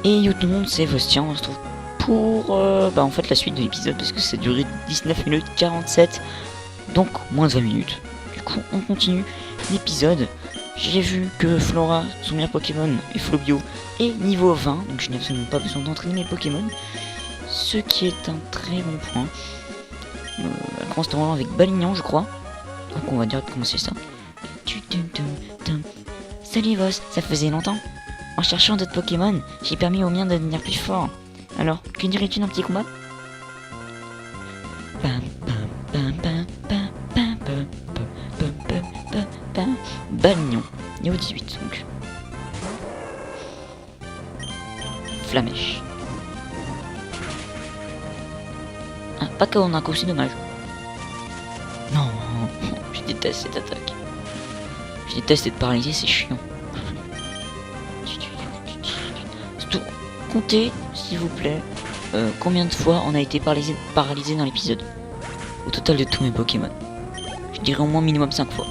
Et yo tout le monde, c'est Vostien, on se retrouve pour en fait la suite de l'épisode parce que ça a duré 19 minutes 47, donc moins de 20 minutes. Du coup on continue l'épisode. J'ai vu que Flora, son meilleur Pokémon, et Flobio est niveau 20, donc je n'ai absolument pas besoin d'entraîner mes Pokémon, ce qui est un très bon point. Elle commence normalement avec Balignan je crois, donc on va direct commencer ça. Salut Vos, ça faisait longtemps. En cherchant d'autres Pokémon, j'ai permis au mien de devenir plus fort. Alors, que dirais-tu d'un petit combat? Balignon, niveau 18 donc. Flamèche. Ah, pas qu'on a un coup, c'est dommage. Non, je déteste cette attaque. Je déteste être paralysé, c'est chiant. Comptez, s'il vous plaît, combien de fois on a été paralysé dans l'épisode. Au total de tous mes Pokémon. Je dirais au moins minimum 5 fois.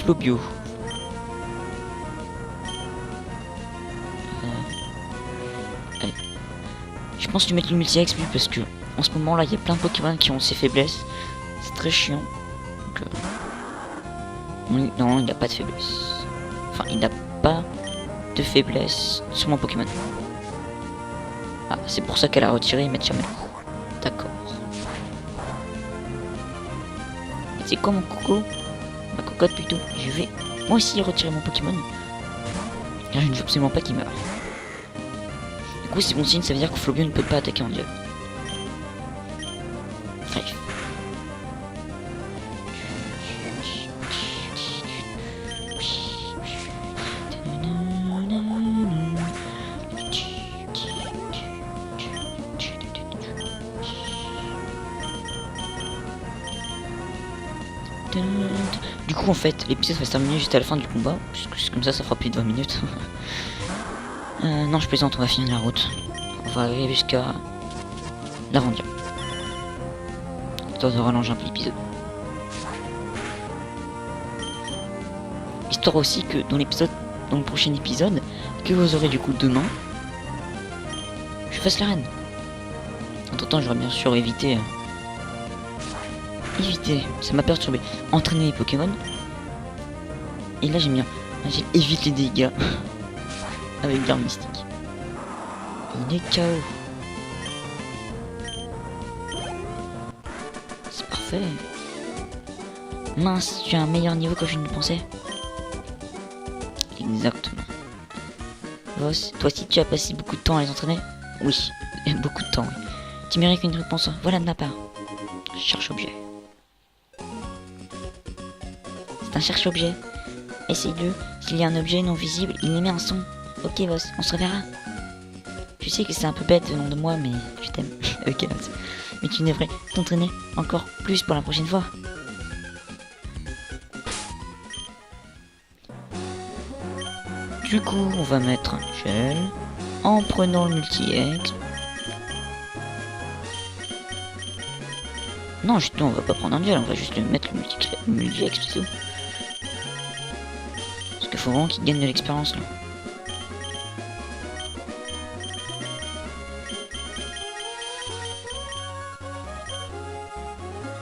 Flobio. Allez. Je pense lui mettre le multi-ex lui parce que en ce moment là il y a plein de Pokémon qui ont ses faiblesses. C'est très chiant. Donc, non, il n'a pas de faiblesse. Enfin, il n'a pas de faiblesse sur mon Pokémon. Ah, c'est pour ça qu'elle a retiré et mettre jamais le coup. D'accord. C'est quoi mon coco? Ma cocotte plutôt. Je vais moi aussi retirer mon Pokémon. Car je ne veux absolument pas qu'il meure. Du coup, c'est bon signe, ça veut dire que Flobio ne peut pas attaquer en duel. Bref. Du coup en fait l'épisode va se terminer juste à la fin du combat, puisque comme ça fera plus de 20 minutes. Non je plaisante, on va finir la route. On va arriver jusqu'à l'Avandia. Histoire de rallonger un peu l'épisode. Histoire aussi que dans le prochain épisode, que vous aurez du coup demain, je fasse l'arène. Entre temps j'aurais bien sûr évité, ça m'a perturbé. Entraîner les Pokémon. Et là j'ai mis j'ai évite les dégâts avec l'arme mystique. Il est KO. C'est parfait. Mince, tu as un meilleur niveau que je ne pensais. Exactement. Vos, toi aussi tu as passé beaucoup de temps à les entraîner? Oui, beaucoup de temps, oui. Tu mérites une réponse, voilà de ma part. Cherche objet. C'est un cherche-objet. Essaye-le. S'il y a un objet non visible, il émet un son. Ok, Vos, on se reverra. Je sais que c'est un peu bête venant de moi, mais je t'aime. Ok, Vos. Mais tu devrais t'entraîner encore plus pour la prochaine fois. Du coup, on va mettre un gel en prenant le multi-ex. Non, justement, on va pas prendre un gel, on va juste mettre le multi-ex plutôt. Parce qu'il faut vraiment qu'il gagne de l'expérience là.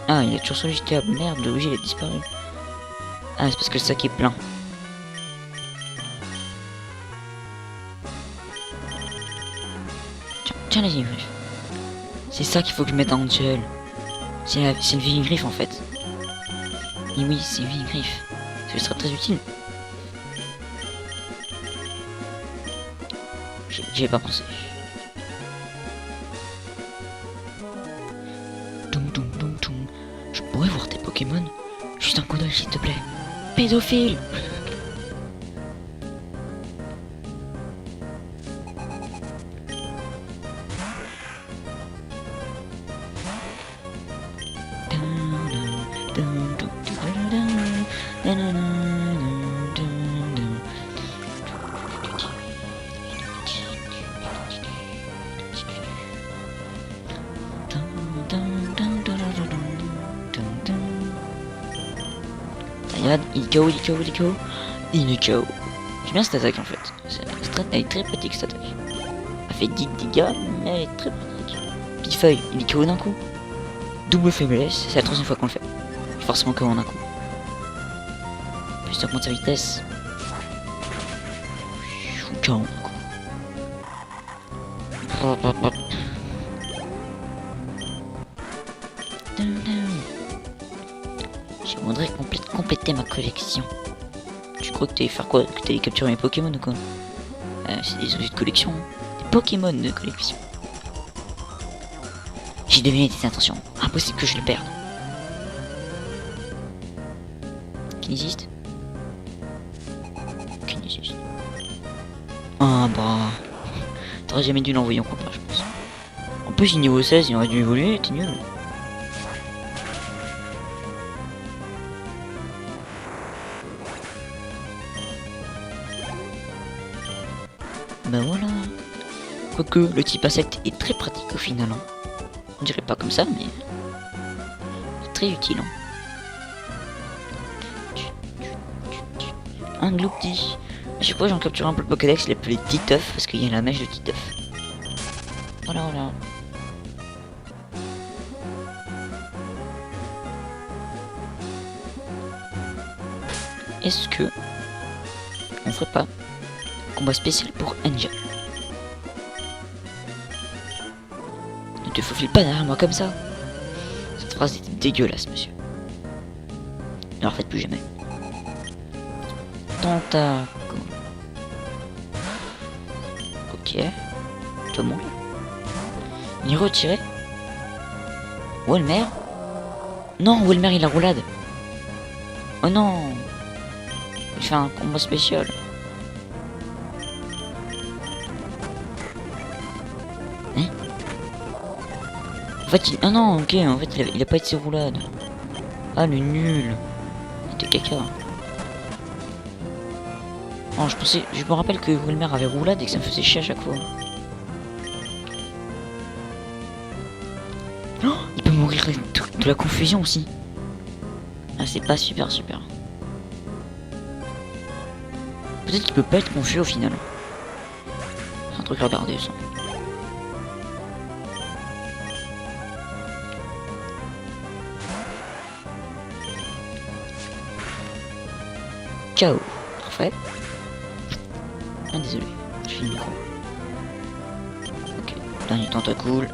Ah, il a toujours sollicité à merde, le objet il a disparu. Ah, c'est parce que le sac est plein. Tiens les griffes. C'est ça qu'il faut que je mette en gel. C'est une Vinigriffe en fait. Et oui, c'est une Vinigriffe. Ce sera très utile. J'y ai pas pensé. Je pourrais voir tes Pokémon? Juste un coup d'œil s'il te plaît. Pédophile! Regarde, il est KO. Il est KO. J'aime bien cette attaque en fait. Elle est très pratique cette attaque. Elle fait 10 dégâts, mais elle est très pratique. Pifeuille, il est KO d'un coup. Double faiblesse, c'est la troisième fois qu'on le fait. Forcément KO d'un coup. Plus d'augmenter sa vitesse. KO d'un coup. J'aimerais compléter ma collection. Tu crois que t'allais faire quoi? Que t'allais capturer mes Pokémon ou quoi? C'est des objets de collection. Des Pokémon de collection. J'ai deviné tes intentions. Impossible que je le perde. Kinésiste? Kinésiste. Ah bah... T'aurais jamais dû l'envoyer en combat, je pense. En plus, il est niveau 16, il aurait dû évoluer, t'es nul. Ben voilà. Quoique, le type insecte est très pratique au final. Hein. On dirait pas comme ça, mais... c'est très utile. Hein. Un Gloopty. À chaque fois, j'en capture un peu le Pokédex, je l'ai appelé Titeuf, parce qu'il y a la mèche de Titeuf. Voilà, voilà. Est-ce que... on ferait pas combat spécial pour Angel? Ne te faufile pas derrière moi comme ça. Cette phrase était dégueulasse, monsieur. Ne la refaites plus jamais. Tentacle. Ok. Tout le monde. Il est retiré. Walmer. Non, Walmer il a roulade. Oh non. Il fait un combat spécial. Hein? En fait, il... ah non, ok, en fait, il a pas été roulade. Ah, le nul. Il était caca. Oh, je me rappelle que Wilmer avait roulade et que ça me faisait chier à chaque fois. Oh, il peut mourir de la confusion aussi. Ah, c'est pas super. Peut-être qu'il peut pas être confus au final. C'est un truc à regarder ça. KO. Parfait. Ah désolé, j'ai le micro. Ok, dernier tentacule.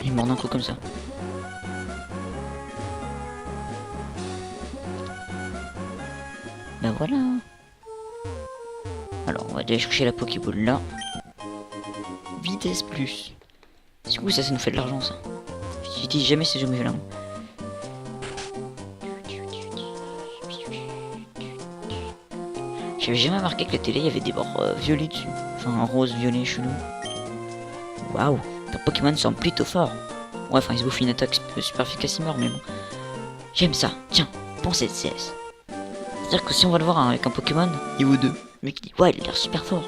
Il mord d'un coup comme ça. Ben voilà. Alors on va aller chercher la Pokéball là. Vitesse plus. Du coup ça nous fait de l'argent ça. J'utilise jamais ces objets là. J'avais jamais remarqué que la télé il y avait des bords violets dessus. Enfin rose, violet, chelou. Waouh, ton Pokémon semble plutôt fort. Ouais, enfin il se bouffe une attaque super efficace, il meurt, mais bon. J'aime ça. Tiens, pensez de CS. C'est-à-dire que si on va le voir avec un Pokémon niveau 2, mais qui dit ouais il a l'air super fort.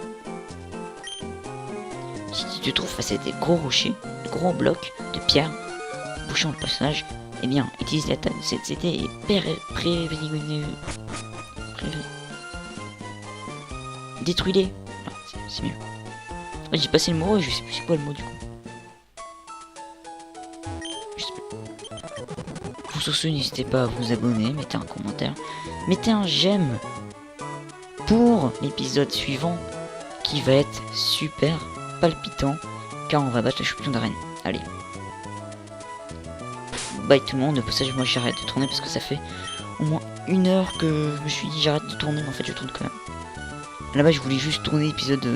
Si tu te trouves face à des gros rochers, de gros blocs de pierre bouchant le personnage, eh bien utilise l'attaque de cette CT et détruis-les. C'est mieux. Ouais, j'ai passé le mot et je sais plus c'est quoi le mot du coup. Je sais plus. Pour sur ce, n'hésitez pas à vous abonner, mettez un commentaire, mettez un j'aime pour l'épisode suivant qui va être super palpitant car on va battre le champion d'arène. Allez. Bye tout le monde, au passage moi j'arrête de tourner parce que ça fait au moins 1 heure que je me suis dit j'arrête de tourner mais en fait je tourne quand même. Là-bas je voulais juste tourner l'épisode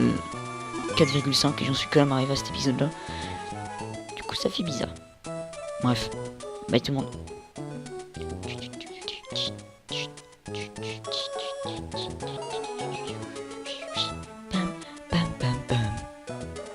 4,5 et j'en suis quand même arrivé à cet épisode là. Du coup ça fait bizarre. Bref, bye tout le monde.